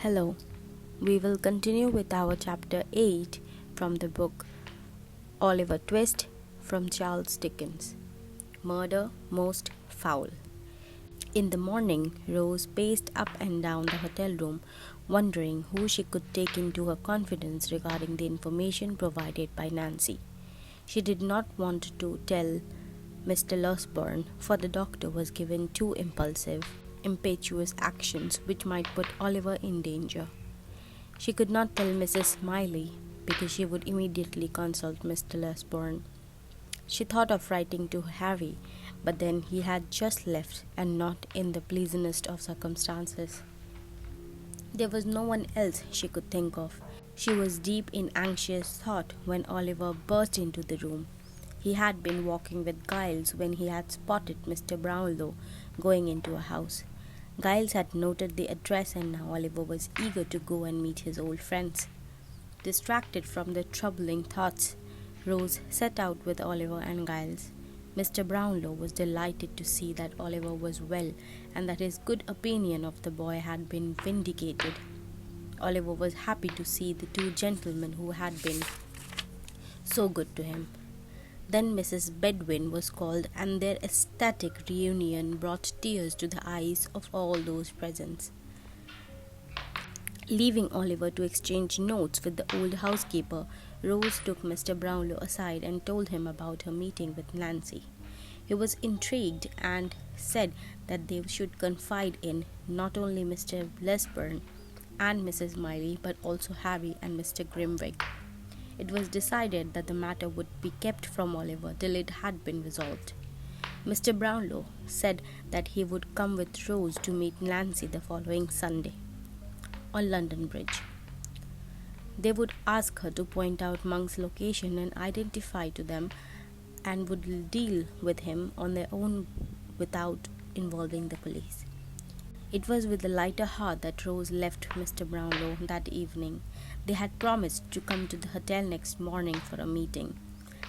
Hello, we will continue with our chapter 8 from the book Oliver Twist from Charles Dickens. Murder Most Foul. In the morning, Rose paced up and down the hotel room, wondering who she could take into her confidence regarding the information provided by Nancy. She did not want to tell Mr. Losberne, for the doctor was given too impetuous actions which might put Oliver in danger. She could not tell Mrs. Smiley because she would immediately consult Mr. Losberne. She thought of writing to Harry, but then he had just left and not in the pleasantest of circumstances. There was no one else she could think of. She was deep in anxious thought when Oliver burst into the room. He had been walking with Giles when he had spotted Mr. Brownlow going into a house. Giles had noted the address and now Oliver was eager to go and meet his old friends. Distracted from the troubling thoughts, Rose set out with Oliver and Giles. Mr. Brownlow was delighted to see that Oliver was well and that his good opinion of the boy had been vindicated. Oliver was happy to see the two gentlemen who had been so good to him. Then Mrs. Bedwin was called, and their ecstatic reunion brought tears to the eyes of all those present. Leaving Oliver to exchange notes with the old housekeeper, Rose took Mr. Brownlow aside and told him about her meeting with Nancy. He was intrigued and said that they should confide in not only Mr. Losberne and Mrs. Smiley, but also Harry and Mr. Grimwig. It was decided that the matter would be kept from Oliver till it had been resolved. Mr. Brownlow said that he would come with Rose to meet Nancy the following Sunday on London Bridge. They would ask her to point out Monk's location and identify to them, and would deal with him on their own without involving the police. It was with a lighter heart that Rose left Mr. Brownlow that evening. They had promised to come to the hotel next morning for a meeting.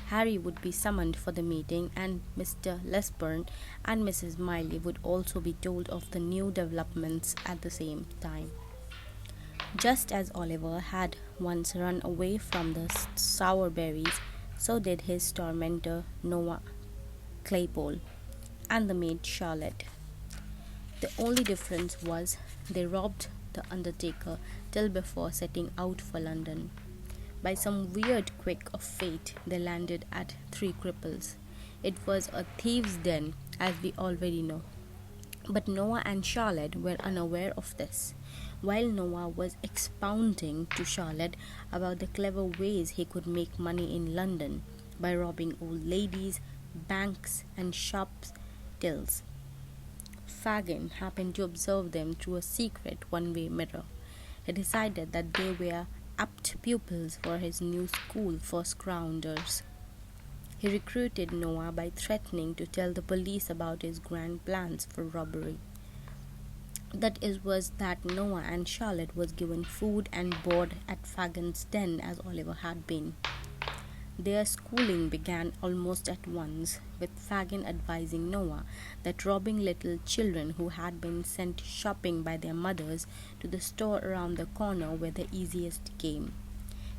Harry would be summoned for the meeting, and Mr. Losberne and Mrs. Smiley would also be told of the new developments at the same time. Just as Oliver had once run away from the Sowerberries, so did his tormentor Noah Claypole and the maid Charlotte. The only difference was they robbed the undertaker till before setting out for London. By some weird quirk of fate, they landed at Three Cripples. It was a thieves' den, as we already know. But Noah and Charlotte were unaware of this. While Noah was expounding to Charlotte about the clever ways he could make money in London by robbing old ladies, banks, and shops tills, Fagin happened to observe them through a secret one-way mirror. He decided that they were apt pupils for his new school for scoundrels. He recruited Noah by threatening to tell the police about his grand plans for robbery. That was that Noah and Charlotte was given food and board at Fagin's den as Oliver had been. Their schooling began almost at once, with Fagin advising Noah that robbing little children who had been sent shopping by their mothers to the store around the corner were the easiest game.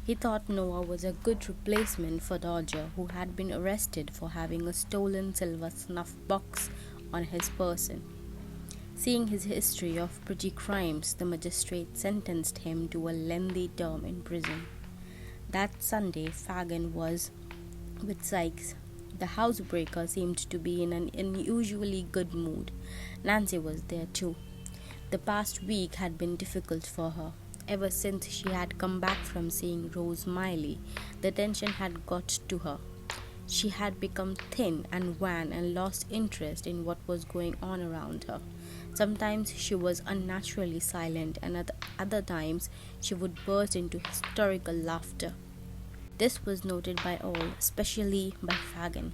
He thought Noah was a good replacement for Dodger, who had been arrested for having a stolen silver snuff box on his person. Seeing his history of petty crimes, the magistrate sentenced him to a lengthy term in prison. That Sunday, Fagin was with Sikes. The housebreaker seemed to be in an unusually good mood. Nancy was there too. The past week had been difficult for her. Ever since she had come back from seeing Rose Smiley, the tension had got to her. She had become thin and wan and lost interest in what was going on around her. Sometimes she was unnaturally silent, and at other times she would burst into hysterical laughter. This was noted by all, especially by Fagin.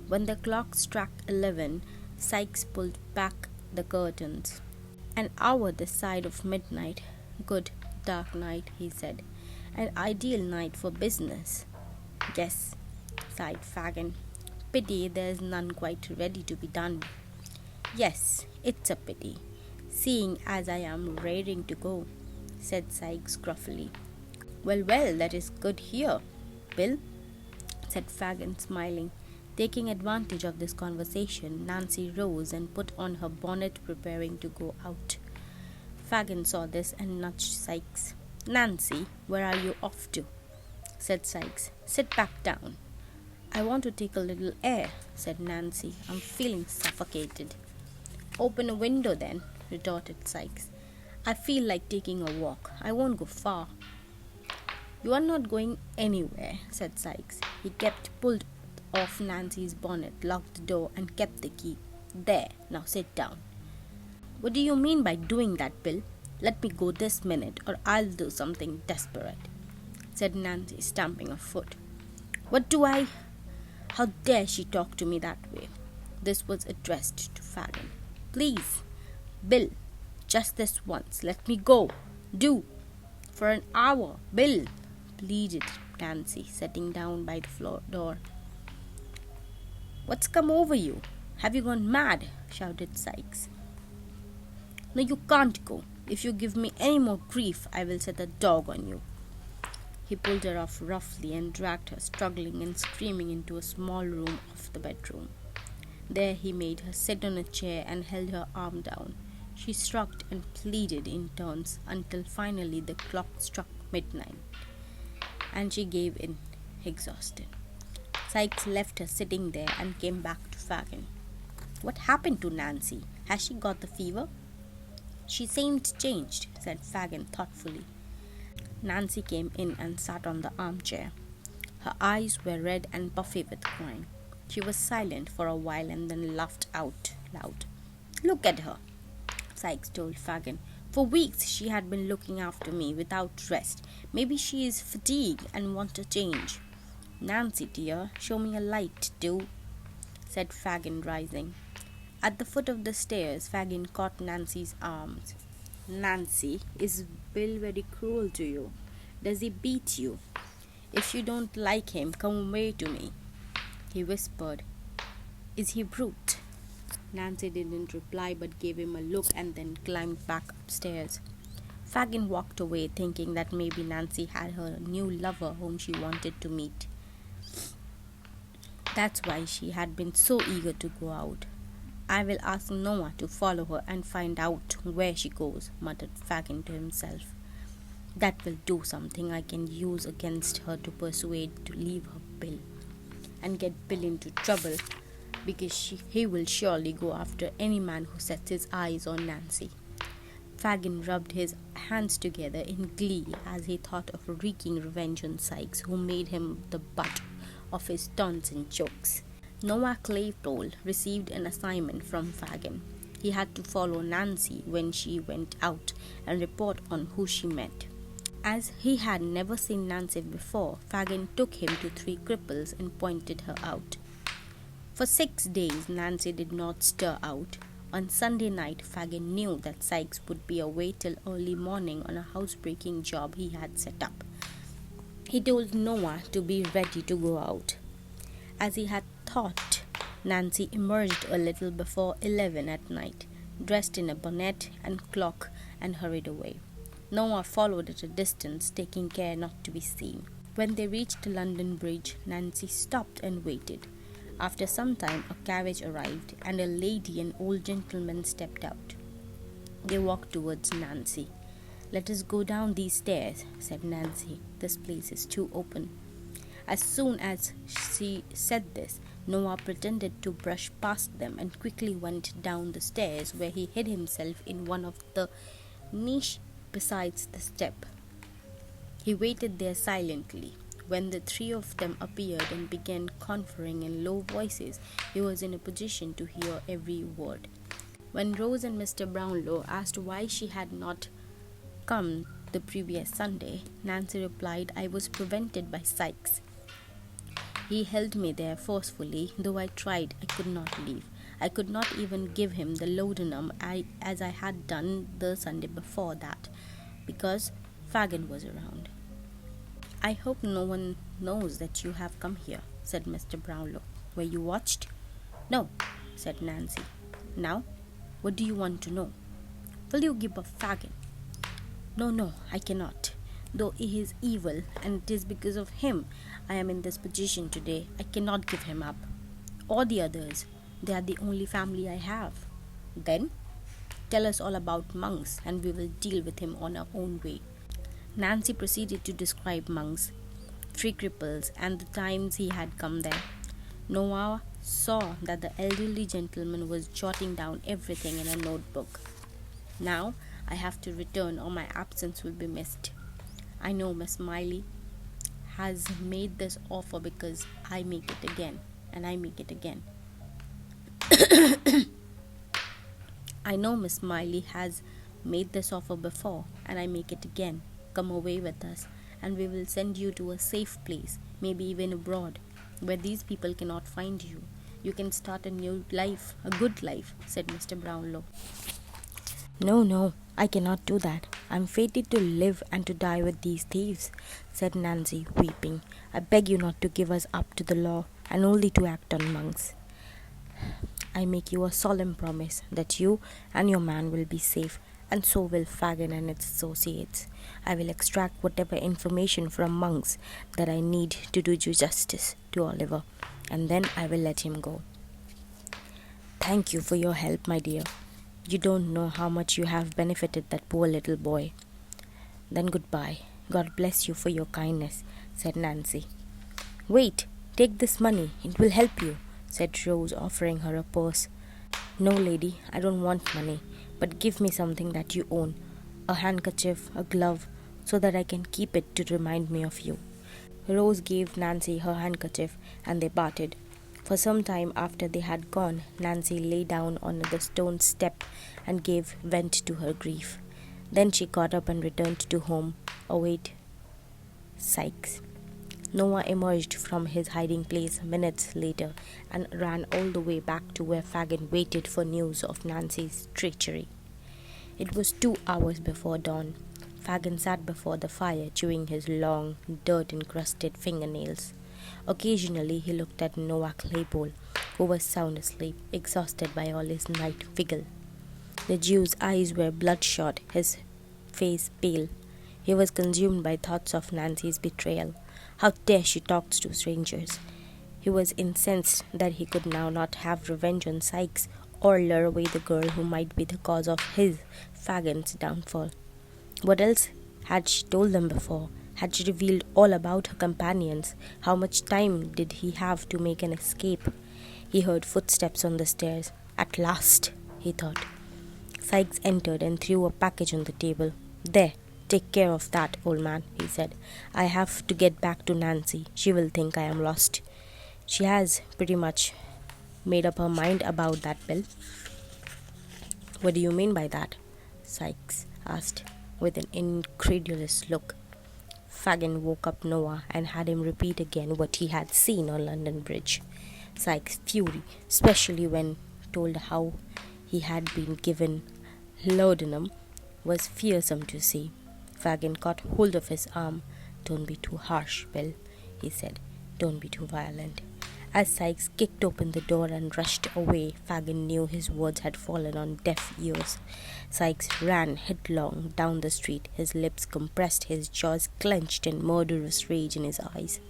When the clock struck 11, Sikes pulled back the curtains. "An hour this side of midnight. Good dark night," he said. "An ideal night for business." "Yes," sighed Fagin. "Pity there's none quite ready to be done." "Yes, it's a pity," seeing as I am raring to go, said Sikes gruffly. Well, that is good here, Bill, said Fagin, smiling. Taking advantage of this conversation, Nancy rose and put on her bonnet, preparing to go out. Fagin saw this and nudged Sikes. Nancy, where are you off to? Said Sikes. Sit back down. I want to take a little air, said Nancy. I'm feeling suffocated. Open a window then, retorted Sikes. I feel like taking a walk. I won't go far. You are not going anywhere, said Sikes. He pulled off Nancy's bonnet, locked the door, and kept the key. There, now sit down. What do you mean by doing that, Bill? Let me go this minute, or I'll do something desperate, said Nancy, stamping her foot. How dare she talk to me that way? This was addressed to Fagin. Please, Bill, just this once, let me go. Do. For an hour, Bill, pleaded Nancy, sitting down by the door. What's come over you? Have you gone mad? Shouted Sikes. No, you can't go. If you give me any more grief, I will set a dog on you. He pulled her off roughly and dragged her, struggling and screaming, into a small room off the bedroom. There he made her sit on a chair and held her arm down. She shrugged and pleaded in turns until finally the clock struck midnight, and she gave in, exhausted. Sikes left her sitting there and came back to Fagin. What happened to Nancy? Has she got the fever? She seemed changed, said Fagin thoughtfully. Nancy came in and sat on the armchair. Her eyes were red and puffy with crying. She was silent for a while and then laughed out loud. Look at her, Sikes told Fagin. For weeks she had been looking after me without rest. Maybe she is fatigued and wants a change. Nancy, dear, show me a light, do, said Fagin, rising. At the foot of the stairs, Fagin caught Nancy's arms. Nancy, is Bill very cruel to you? Does he beat you? If you don't like him, come away to me, he whispered. Is he brute? Nancy didn't reply but gave him a look and then climbed back upstairs. Fagin walked away, thinking that maybe Nancy had her new lover whom she wanted to meet. That's why she had been so eager to go out. I will ask Noah to follow her and find out where she goes, muttered Fagin to himself. That will do something I can use against her to persuade to leave her Bill, and get Bill into trouble, because he will surely go after any man who sets his eyes on Nancy. Fagin rubbed his hands together in glee as he thought of wreaking revenge on Sikes, who made him the butt of his taunts and jokes. Noah Claypole received an assignment from Fagin. He had to follow Nancy when she went out and report on who she met. As he had never seen Nancy before, Fagin took him to 3 cripples and pointed her out. For 6 days Nancy did not stir out. On Sunday night, Fagin knew that Sikes would be away till early morning on a housebreaking job he had set up. He told Noah to be ready to go out. As he had thought, Nancy emerged a little before 11 at night, dressed in a bonnet and cloak, and hurried away. Noah followed at a distance, taking care not to be seen. When they reached London Bridge, Nancy stopped and waited. After some time, a carriage arrived, and a lady and old gentleman stepped out. They walked towards Nancy. Let us go down these stairs, said Nancy. This place is too open. As soon as she said this, Noah pretended to brush past them and quickly went down the stairs, where he hid himself in one of the niche besides the step. He waited there silently. When the 3 of them appeared and began conferring in low voices, he was in a position to hear every word. When Rose and Mr. Brownlow asked why she had not come the previous Sunday, Nancy replied, I was prevented by Sikes. He held me there forcefully. Though I tried, I could not leave. I could not even give him the laudanum as I had done the Sunday before that, because Fagin was around. I hope no one knows that you have come here, said Mr. Brownlow. Were you watched? No, said Nancy. Now, what do you want to know? Will you give up Fagin? No, no, I cannot. Though he is evil, and it is because of him I am in this position today, I cannot give him up. Or the others, they are the only family I have. Then, tell us all about monks, and we will deal with him on our own way. Nancy proceeded to describe monks, three cripples, and the times he had come there. Noah saw that the elderly gentleman was jotting down everything in a notebook. Now I have to return or my absence will be missed. I know Miss Miley has made this offer because I make it again, and I make it again. I know Miss Miley has made this offer before, and I make it again. Come away with us, and we will send you to a safe place, maybe even abroad, where these people cannot find you. You can start a new life, a good life, said Mr. Brownlow. No, no, I cannot do that. I am fated to live and to die with these thieves, said Nancy, weeping. I beg you not to give us up to the law, and only to act on monks. I make you a solemn promise that you and your man will be safe, and so will Fagin and its associates. I will extract whatever information from monks that I need to do justice to Oliver, and then I will let him go. Thank you for your help, my dear. You don't know how much you have benefited that poor little boy. Then goodbye. God bless you for your kindness, said Nancy. Wait, take this money. It will help you, said Rose, offering her a purse. No, lady, I don't want money, but give me something that you own, a handkerchief, a glove, so that I can keep it to remind me of you. Rose gave Nancy her handkerchief, and they parted. For some time after they had gone, Nancy lay down on the stone step and gave vent to her grief. Then she got up and returned to home, await Sikes. Noah emerged from his hiding place minutes later and ran all the way back to where Fagin waited for news of Nancy's treachery. It was 2 hours before dawn. Fagin sat before the fire, chewing his long, dirt-encrusted fingernails. Occasionally he looked at Noah Claypole, who was sound asleep, exhausted by all his night vigil. The Jew's eyes were bloodshot, his face pale. He was consumed by thoughts of Nancy's betrayal. How dare she talk to strangers? He was incensed that he could now not have revenge on Sikes or lure away the girl who might be the cause of his, Fagin's, downfall. What else had she told them before? Had she revealed all about her companions? How much time did he have to make an escape? He heard footsteps on the stairs. At last, he thought. Sikes entered and threw a package on the table. There, take care of that, old man, he said. I have to get back to Nancy. She will think I am lost. She has pretty much made up her mind about that, Bill. What do you mean by that? Sikes asked with an incredulous look. Fagin woke up Noah and had him repeat again what he had seen on London Bridge. Sikes' fury, especially when told how he had been given laudanum, was fearsome to see. Fagin caught hold of his arm. Don't be too harsh, Bill, he said. Don't be too violent. As Sikes kicked open the door and rushed away, Fagin knew his words had fallen on deaf ears. Sikes ran headlong down the street, his lips compressed, his jaws clenched, and murderous rage in his eyes.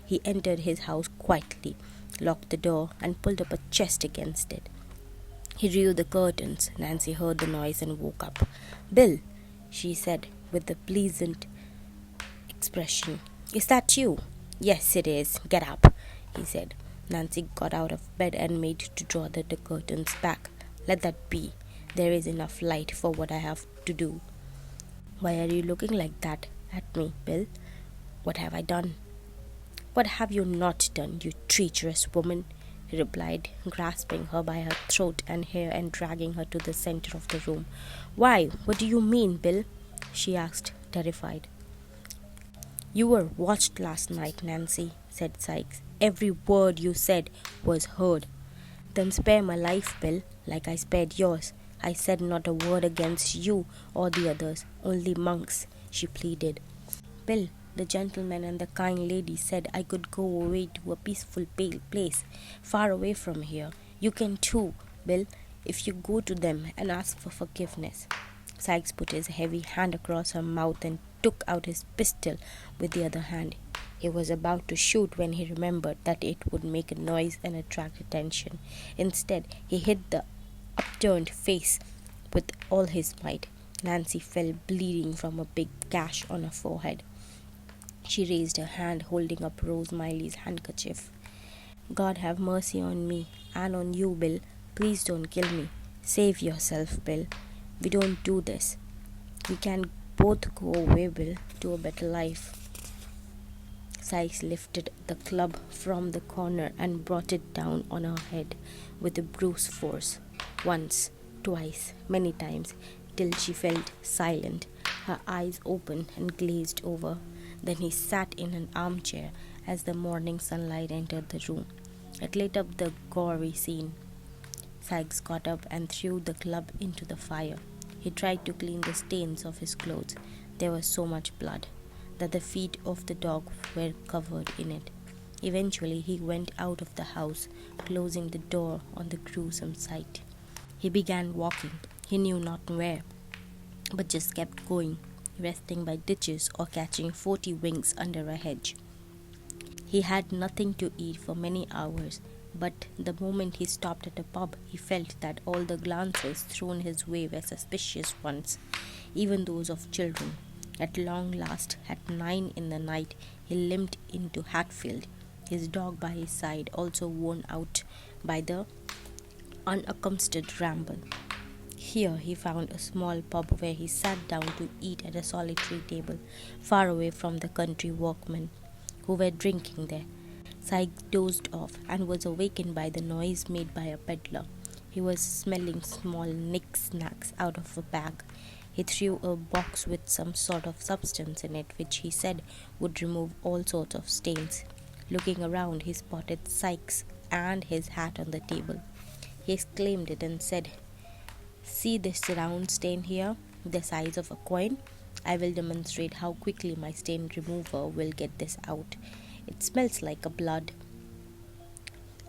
He entered his house quietly, locked the door, and pulled up a chest against it. He drew the curtains. Nancy heard the noise and woke up. Bill, she said with a pleasant expression. Is that you? Yes, it is. Get up, he said. Nancy got out of bed and made to draw the curtains back. Let that be. There is enough light for what I have to do. Why are you looking like that at me, Bill? What have I done? What have you not done, you treacherous woman? He replied, grasping her by her throat and hair and dragging her to the center of the room. Why, what do you mean, Bill? She asked, terrified. You were watched last night, Nancy, said Sikes. Every word you said was heard. Then spare my life, Bill, like I spared yours. I said not a word against you or the others, only monks, she pleaded. Bill, the gentleman and the kind lady said I could go away to a peaceful place, far away from here. You can too, Bill, if you go to them and ask for forgiveness. Sykes put his heavy hand across her mouth and took out his pistol with the other hand. He was about to shoot when he remembered that it would make a noise and attract attention. Instead, he hit the upturned face with all his might. Nancy fell bleeding from a big gash on her forehead. She raised her hand, holding up Rose Miley's handkerchief. "God have mercy on me and on you, Bill. Please don't kill me. Save yourself, Bill. We don't do this. We can both go away, Bill, to a better life." Sykes lifted the club from the corner and brought it down on her head with a brute force. Once, twice, many times, till she felt silent, her eyes open and glazed over. Then he sat in an armchair as the morning sunlight entered the room. It lit up the gory scene. Sykes got up and threw the club into the fire. He tried to clean the stains of his clothes. There was so much blood that the feet of the dog were covered in it. Eventually he went out of the house, closing the door on the gruesome sight. He began walking, he knew not where, but just kept going, resting by ditches or catching 40 winks under a hedge. He had nothing to eat for many hours, but the moment he stopped at a pub, he felt that all the glances thrown his way were suspicious ones, even those of children. At long last, at 9 in the night, he limped into Hatfield, his dog by his side, also worn out by the unaccustomed ramble. Here he found a small pub where he sat down to eat at a solitary table, far away from the country workmen who were drinking there. Sykes dozed off and was awakened by the noise made by a peddler. He was smelling small knick-knacks out of a bag. He threw a box with some sort of substance in it, which he said would remove all sorts of stains. Looking around, he spotted Sykes and his hat on the table. He exclaimed it and said, "See this round stain here, the size of a coin? I will demonstrate how quickly my stain remover will get this out. It smells like a blood."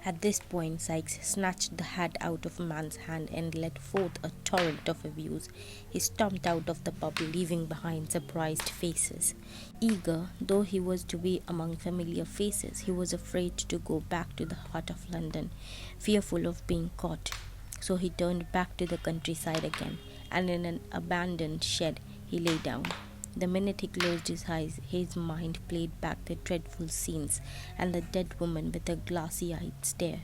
At this point, Sykes snatched the hat out of a man's hand and let forth a torrent of abuse. He stomped out of the pub, leaving behind surprised faces. Eager though he was to be among familiar faces, he was afraid to go back to the heart of London, fearful of being caught. So he turned back to the countryside again, and in an abandoned shed he lay down. The minute he closed his eyes, his mind played back the dreadful scenes and the dead woman with a glassy-eyed stare.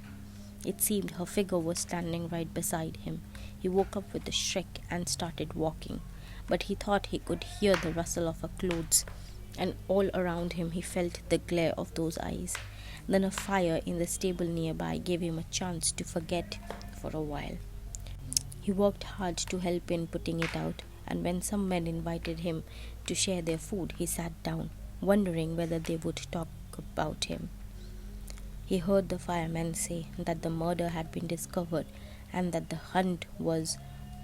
It seemed her figure was standing right beside him. He woke up with a shriek and started walking, but he thought he could hear the rustle of her clothes, and all around him he felt the glare of those eyes. Then a fire in the stable nearby gave him a chance to forget for a while. He worked hard to help in putting it out, and when some men invited him to share their food, he sat down, wondering whether they would talk about him. He heard the firemen say that the murder had been discovered and that the hunt was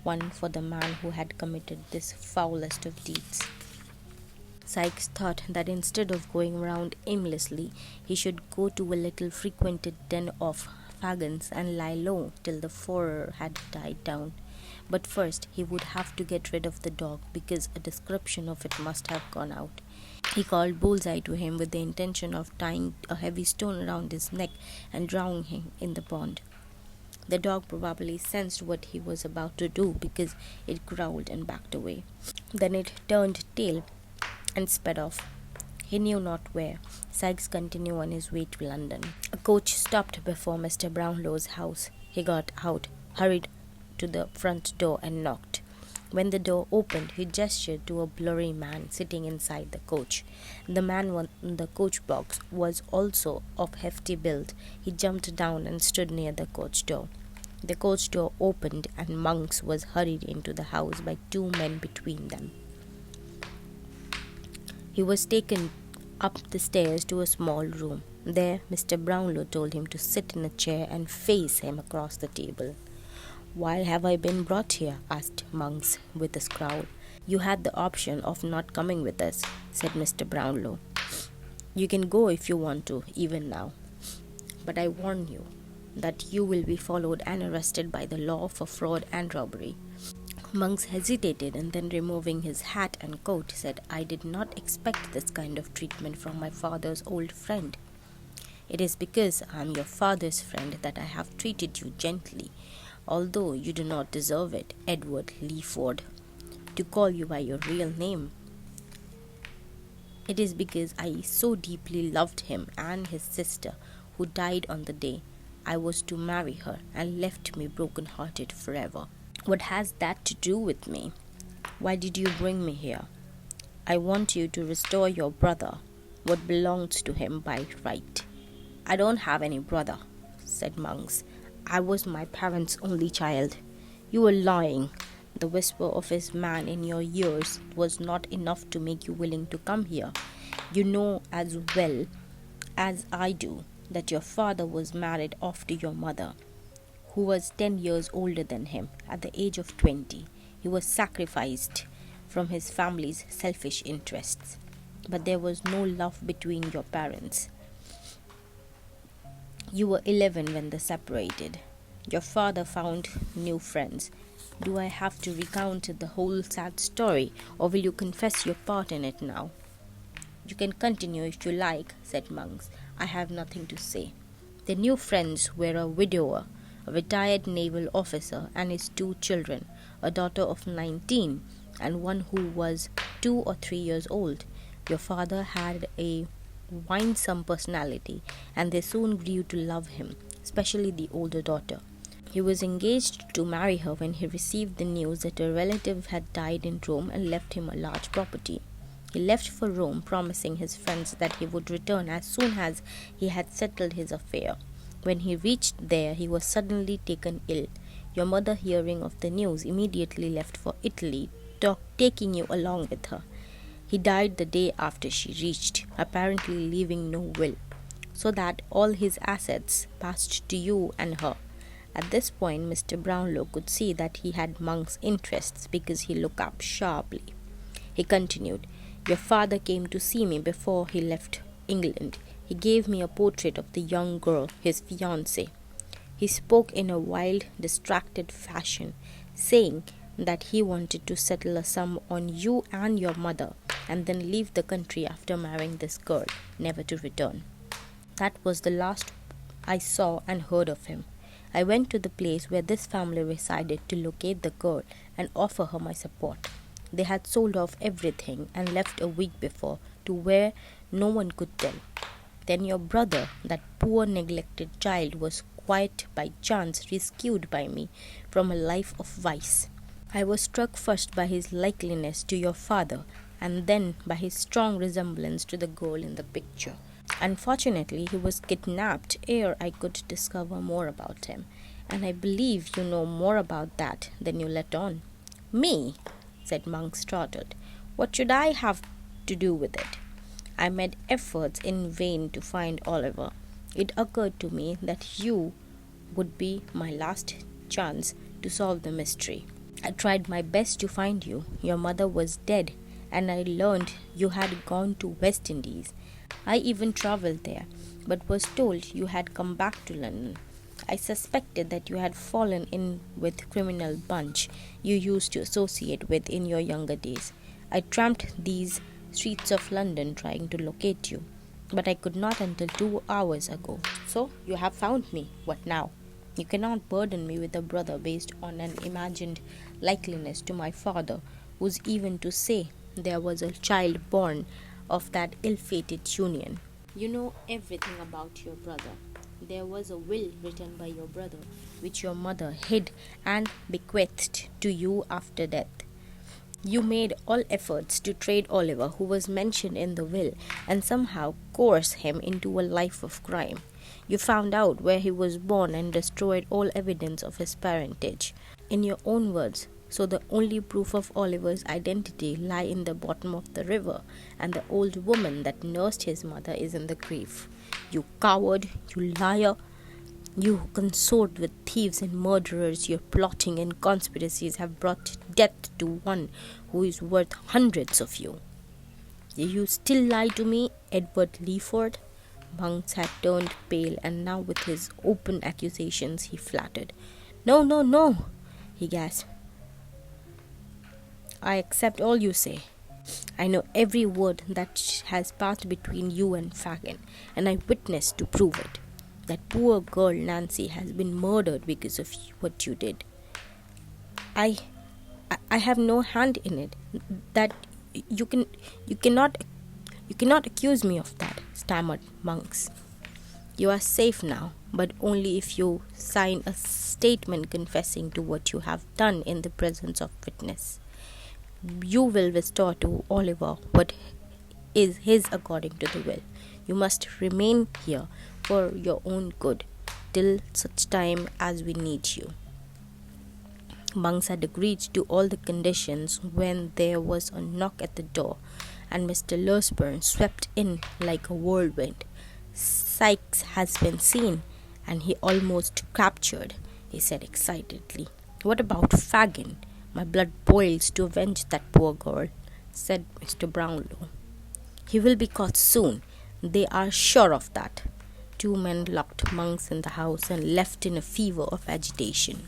one for the man who had committed this foulest of deeds. Sykes thought that instead of going around aimlessly, he should go to a little frequented den of faggots and lie low till the furor had died down. But first he would have to get rid of the dog, because a description of it must have gone out. He called Bullseye to him with the intention of tying a heavy stone around his neck and drowning him in the pond. The dog probably sensed what he was about to do, because it growled and backed away. Then it turned tail and sped off. He knew not where. Sykes continued on his way to London. A coach stopped before Mr. Brownlow's house. He got out, hurried to the front door and knocked. When the door opened, he gestured to a blurry man sitting inside the coach. The man on the coach box was also of hefty build. He jumped down and stood near the coach door. The coach door opened and Monks was hurried into the house by 2 men between them. He was taken up the stairs to a small room. There, Mr. Brownlow told him to sit in a chair and face him across the table. "Why have I been brought here?" asked Monks with a scowl. "You had the option of not coming with us," said Mr. Brownlow. "You can go if you want to, even now. But I warn you that you will be followed and arrested by the law for fraud and robbery." Monks hesitated and then, removing his hat and coat, said, "I did not expect this kind of treatment from my father's old friend. It is because I am your father's friend that I have treated you gently, although you do not deserve it, Edward Leaford, to call you by your real name. It is because I so deeply loved him and his sister, who died on the day I was to marry her and left me broken-hearted forever." "What has that to do with me? Why did you bring me here?" "I want you to restore your brother, what belongs to him by right." "I don't have any brother," said Monks. "I was my parents' only child." "You are lying." The whisper of his man in your ears was not enough to make you willing to come here. "You know as well as I do that your father was married off to your mother, who was 10 years older than him. At the age of 20, he was sacrificed from his family's selfish interests. But there was no love between your parents. You were 11 when they separated. Your father found new friends. Do I have to recount the whole sad story, or will you confess your part in it now?" "You can continue if you like," said Monks. "I have nothing to say." The new friends were a widower, a retired naval officer, and his 2 children, a daughter of 19 and one who was 2 or 3 years old. Your father had a winsome personality, and they soon grew to love him, especially the older daughter. He was engaged to marry her when he received the news that a relative had died in Rome and left him a large property. He left for Rome, promising his friends that he would return as soon as he had settled his affair. When he reached there, he was suddenly taken ill. Your mother, hearing of the news, immediately left for Italy, taking you along with her. He died the day after she reached, apparently leaving no will, so that all his assets passed to you and her. At this point, Mr. Brownlow could see that he had Monk's interests, because he looked up sharply. He continued, "Your father came to see me before he left England. He gave me a portrait of the young girl, his fiancée. He spoke in a wild, distracted fashion, saying that he wanted to settle a sum on you and your mother, and then leave the country after marrying this girl, never to return. That was the last I saw and heard of him. I went to the place where this family resided to locate the girl and offer her my support. They had sold off everything and left a week before, to where no one could tell. Then your brother, that poor neglected child, was quite by chance rescued by me from a life of vice. I was struck first by his likeness to your father, and then by his strong resemblance to the girl in the picture. Unfortunately, he was kidnapped ere I could discover more about him, and I believe you know more about that than you let on." "Me?" said Monk, startled. "What should I have to do with it?" "I made efforts in vain to find Oliver. It occurred to me that you would be my last chance to solve the mystery. I tried my best to find you. Your mother was dead, and I learned you had gone to West Indies. I even travelled there, but was told you had come back to London. I suspected that you had fallen in with the criminal bunch you used to associate with in your younger days. I tramped these streets of London trying to locate you, but I could not until 2 hours ago. So you have found me. What now? You cannot burden me with a brother based on an imagined likeness to my father, whose even to say there was a child born of that ill-fated union. You know everything about your brother. There was a will written by your brother, which your mother hid and bequeathed to you after death. You made all efforts to trade Oliver, who was mentioned in the will, and somehow coerce him into a life of crime. You found out where he was born and destroyed all evidence of his parentage. In your own words, so the only proof of Oliver's identity lie in the bottom of the river, and the old woman that nursed his mother is in the grave. You coward, you liar, you who consort with thieves and murderers, your plotting and conspiracies have brought death to one who is worth hundreds of you. Do you still lie to me, Edward Leaford?" Monks had turned pale, and now with his open accusations he flattered. No, no, no," he gasped. I accept all you say. I know every word that has passed between you and Fagin, and I witnessed to prove it. That poor girl Nancy has been murdered because of what you did. I I have no hand in it. That you can you cannot accuse me of that, stammered Monks. You are safe now, but only if you sign a statement confessing to what you have done in the presence of witness. You will restore to Oliver what is his according to the will. You must remain here for your own good till such time as we need you. Monks had agreed to all the conditions when there was a knock at the door, and Mr. Losberne swept in like a whirlwind. Sikes has been seen, and he almost captured, he said excitedly. What about Fagin? My blood boils to avenge that poor girl, said Mr. Brownlow. He will be caught soon. They are sure of that. Two men locked Monks in the house and left in a fever of agitation.